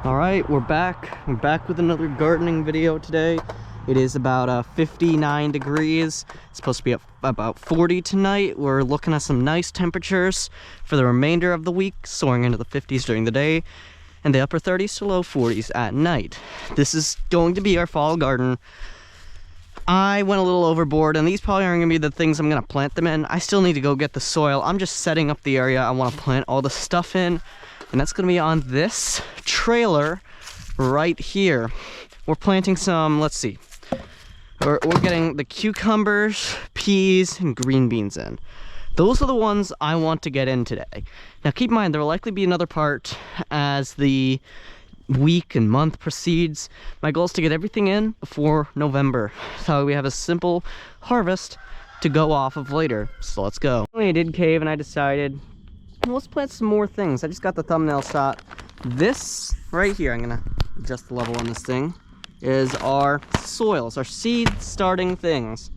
All right, we're back. We're back with another gardening video today. It is about 59 degrees. It's supposed to be about 40 tonight. We're looking at some nice temperatures for the remainder of the week, soaring into the 50s during the day and the upper 30s to low 40s at night. This is going to be our fall garden. I went a little overboard, and these probably aren't gonna be the things I'm gonna plant them in. I still need to go get the soil. I'm just setting up the area I want to plant all the stuff in, and that's gonna be on this trailer right here. We're planting some, let's see, we're getting the cucumbers, peas, and green beans in. Those are the ones I want to get in today. Now keep in mind, there will likely be another part as the week and month proceeds. My goal is to get everything in before November, so we have a simple harvest to go off of later. So let's go. I did cave and I decided, well, let's plant some more things. I just got the thumbnail shot. This right here, I'm gonna adjust the level on this thing, is our soils, our seed starting things.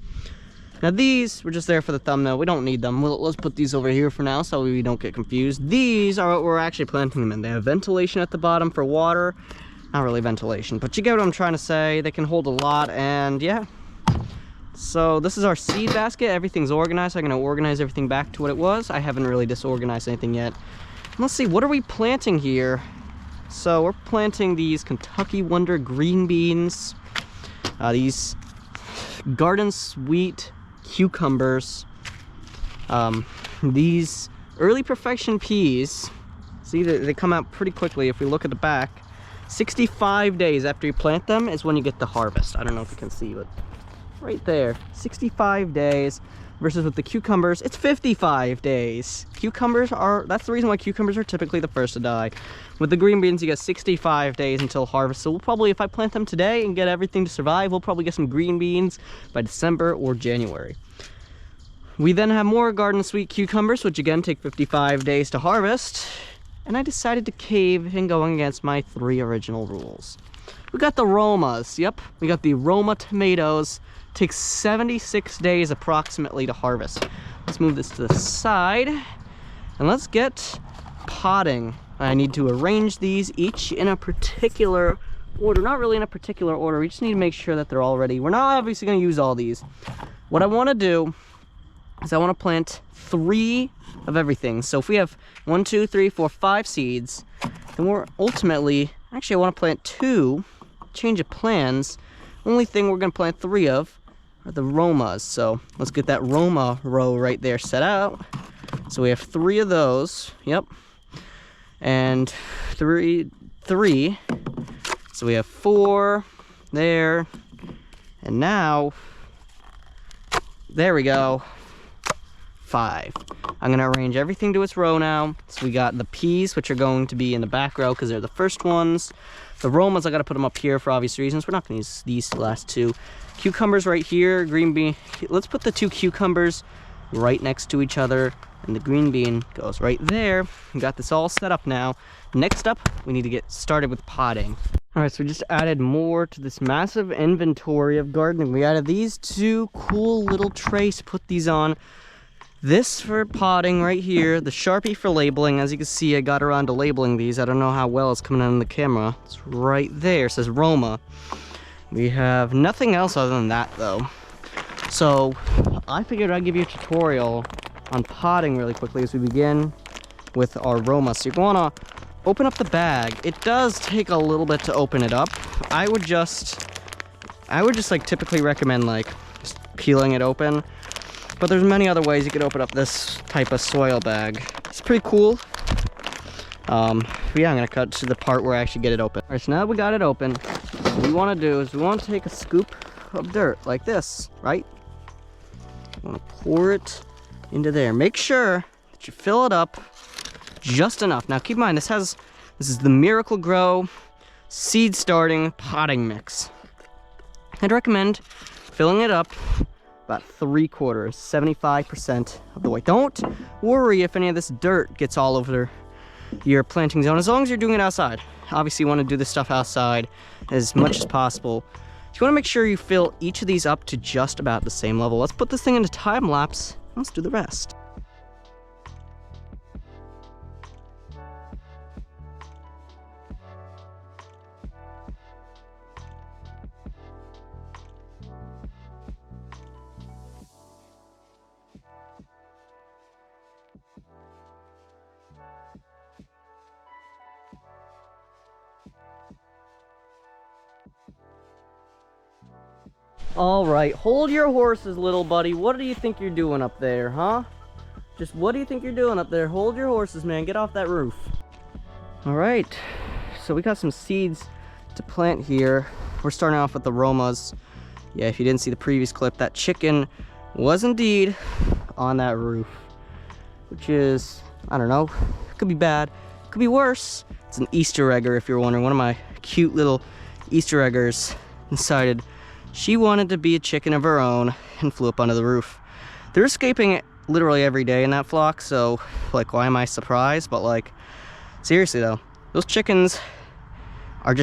Now these were just there for the thumbnail. We don't need them. Let's put these over here for now so we don't get confused. These are what we're actually planting them in. They have ventilation at the bottom for water. Not really ventilation, but you get what I'm trying to say. They can hold a lot, and yeah. So this is our seed basket. Everything's organized. I'm gonna organize everything back to what it was. I haven't really disorganized anything yet. Let's see, what are we planting here? So we're planting these Kentucky Wonder green beans, these Garden Sweet cucumbers, these Early Perfection peas. See, they come out pretty quickly. If we look at the back, 65 days after you plant them is when you get the harvest. I don't know if you can see, but right there, 65 days, versus with the cucumbers, it's 55 days. That's the reason why cucumbers are typically the first to die. With the green beans, you get 65 days until harvest. So we'll probably, if I plant them today and get everything to survive, we'll probably get some green beans by December or January. We then have more Garden Sweet cucumbers, which again take 55 days to harvest. And I decided to cave in going against my 3 original rules. We got the Romas. Yep, we got the Roma tomatoes. Takes 76 days approximately to harvest. Let's move this to the side and let's get potting. I need to arrange these each in a particular order. Not really in a particular order. We just need to make sure that they're all ready. We're not obviously going to use all these. What I want to do is I want to plant 3 of everything. So if we have 1, 2, 3, 4, 5 seeds, then we're ultimately, actually I want to plant 2, change of plans. Only thing we're going to plant 3 of are the Romas. So let's get that Roma row right there set out. So we have 3 of those. Yep. And 3. So we have 4 there. And now, there we go. 5. I'm going to arrange everything to its row now. So we got the peas, which are going to be in the back row because they're the first ones. The Romas, I got to put them up here for obvious reasons. We're not going to use these last 2. Cucumbers right here, green bean. Let's put the 2 cucumbers right next to each other, and the green bean goes right there. We got this all set up now. Next up, we need to get started with potting. All right, so we just added more to this massive inventory of gardening. We added these 2 cool little trays to put these on. This for potting right here, the Sharpie for labeling. As you can see, I got around to labeling these. I don't know how well it's coming out on the camera. It's right there, it says Roma. We have nothing else other than that though. So I figured I'd give you a tutorial on potting really quickly as we begin with our Roma. So you wanna open up the bag. It does take a little bit to open it up. I would just like typically recommend like just peeling it open. But there's many other ways you could open up this type of soil bag. It's pretty cool. Yeah, I'm gonna cut to the part where I actually get it open. All right, so now that we got it open, what we wanna do is we wanna take a scoop of dirt like this, right? You wanna pour it into there. Make sure that you fill it up just enough. Now keep in mind, this is the Miracle Grow seed starting potting mix. I'd recommend filling it up about 3/4, 75% of the way. Don't worry if any of this dirt gets all over your planting zone, as long as you're doing it outside. Obviously you want to do this stuff outside as much as possible. You want to make sure you fill each of these up to just about the same level. Let's put this thing into time lapse. Let's do the rest. All right, hold your horses, little buddy. What do you think you're doing up there, huh? Just what do you think you're doing up there? Hold your horses, man. Get off that roof. All right, so we got some seeds to plant here. We're starting off with the Romas. Yeah, if you didn't see the previous clip, that chicken was indeed on that roof, which is, I don't know, could be bad, could be worse. It's an Easter egger, if you're wondering. One of my cute little Easter eggers decided she wanted to be a chicken of her own and flew up onto the roof. They're escaping literally every day in that flock, so like, why am I surprised? But like, seriously though, those chickens are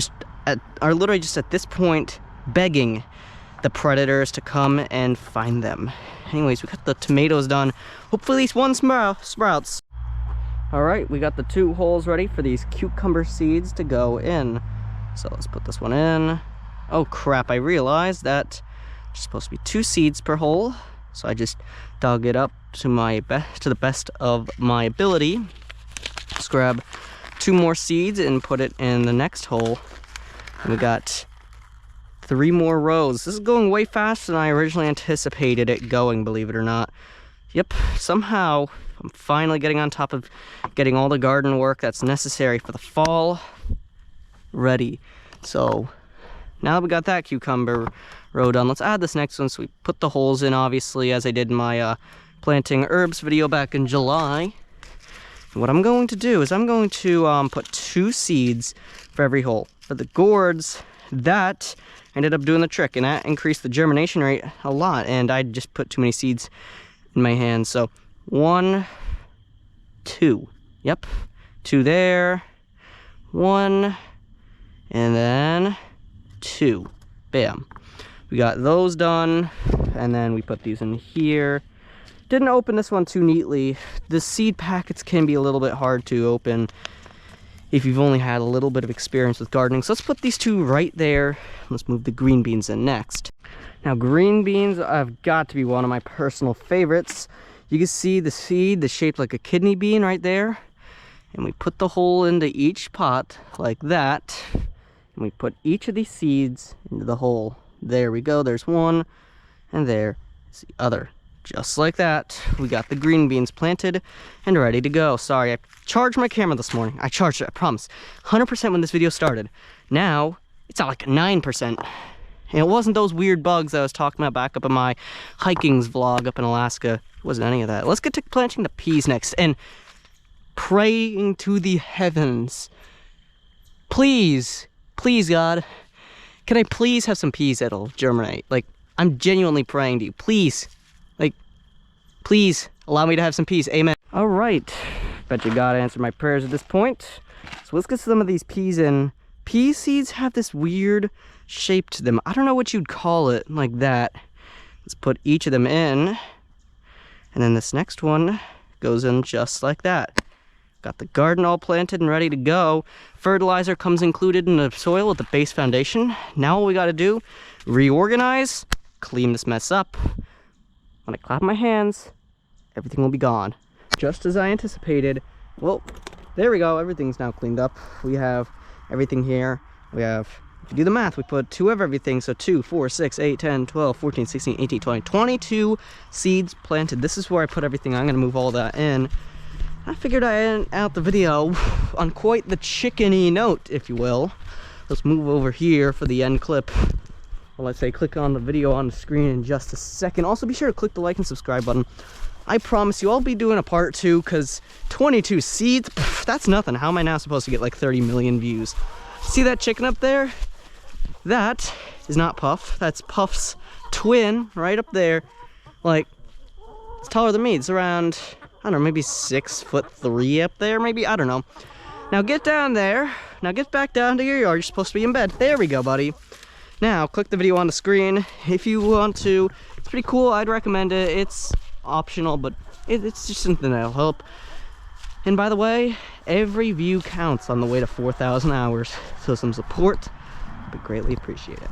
literally just at this point begging the predators to come and find them. Anyways, we got the tomatoes done. Hopefully at least one sprouts. All right, we got the 2 holes ready for these cucumber seeds to go in. So let's put this one in. Oh crap, I realized that there's supposed to be 2 seeds per hole. So I just dug it up to the best of my ability. Let's grab 2 more seeds and put it in the next hole. And we got 3 more rows. This is going way faster than I originally anticipated it going, believe it or not. Yep, somehow I'm finally getting on top of getting all the garden work that's necessary for the fall ready. So now that we got that cucumber row done, let's add this next one. So we put the holes in, obviously, as I did in my planting herbs video back in July. And what I'm going to do is I'm going to put 2 seeds for every hole. For the gourds, that ended up doing the trick, and that increased the germination rate a lot, and I just put too many seeds in my hands. So 1, 2, yep, 2 there, 1, and then 2, bam. We got those done, and then we put these in here. Didn't open this one too neatly. The seed packets can be a little bit hard to open if you've only had a little bit of experience with gardening. So let's put these 2 right there. Let's move the green beans in next. Now, green beans have got to be one of my personal favorites. You can see the seed that's shaped like a kidney bean right there. And we put the hole into each pot like that. And we put each of these seeds into the hole. There we go, there's one, and there's the other. Just like that, we got the green beans planted and ready to go. Sorry, I charged my camera this morning. I charged it, I promise. 100% when this video started. Now, it's at like 9%. And it wasn't those weird bugs I was talking about back up in my hikings vlog up in Alaska. It wasn't any of that. Let's get to planting the peas next and praying to the heavens. Please, please God, can I please have some peas that'll germinate? Like, I'm genuinely praying to you. Please, like, please allow me to have some peas. Amen. All right, bet you God answered my prayers at this point. So let's get some of these peas in. Pea seeds have this weird shape to them. I don't know what you'd call it, like that. Let's put each of them in. And then this next one goes in just like that. Got the garden all planted and ready to go. Fertilizer comes included in the soil with the base foundation. Now all we gotta do, reorganize, clean this mess up. When I clap my hands, everything will be gone. Just as I anticipated. Well, there we go, everything's now cleaned up. We have everything here. We have, if you do the math, we put 2 of everything. So 2, 4, 6, 8, 10, 12, 14, 16, 18, 20, 22 seeds planted. This is where I put everything. I'm gonna move all that in. I figured I'd end out the video on quite the chickeny note, if you will. Let's move over here for the end clip. Well, let's say click on the video on the screen in just a second. Also, be sure to click the like and subscribe button. I promise you I'll be doing a part 2, because 22 seeds, that's nothing. How am I now supposed to get like 30 million views? See that chicken up there? That is not Puff. That's Puff's twin right up there. Like, it's taller than me. It's around, I don't know, maybe 6'3" up there, maybe, I don't know. Now get down there. Now get back down to your yard. You're supposed to be in bed. There we go, buddy. Now click the video on the screen if you want to. It's pretty cool. I'd recommend it. It's optional, but it's just something that'll help. And by the way, every view counts on the way to 4,000 hours. So some support would be greatly appreciated.